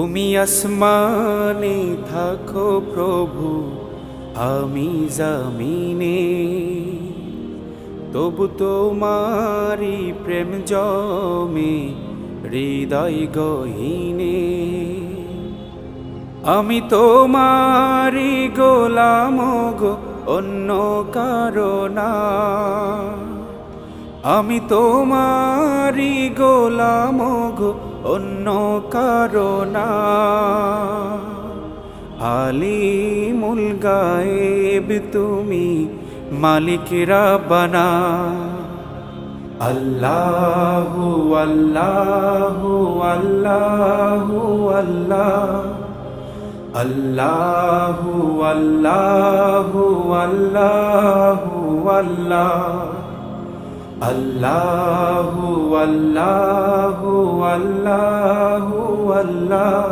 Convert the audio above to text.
তুমি আসমানে থাকো প্রভু, আমি জামিনে, তবু তোমারি প্রেম জমে হৃদয় গহীনে। আমি তোমারি গোলাম গো, অন্য কারো না। আমি তোমারি গোলাম গো, অন্য কারো না। আলিমুল গায়েব তুমি, মালিক রাব্বানা। আল্লাহু আল্লাহু আল্লাহু আল্লাহ, আল্লাহু আল্লাহু আল্লাহু আল্লাহ, আল্লাহু আল্লাহু আল্লাহু আল্লাহ।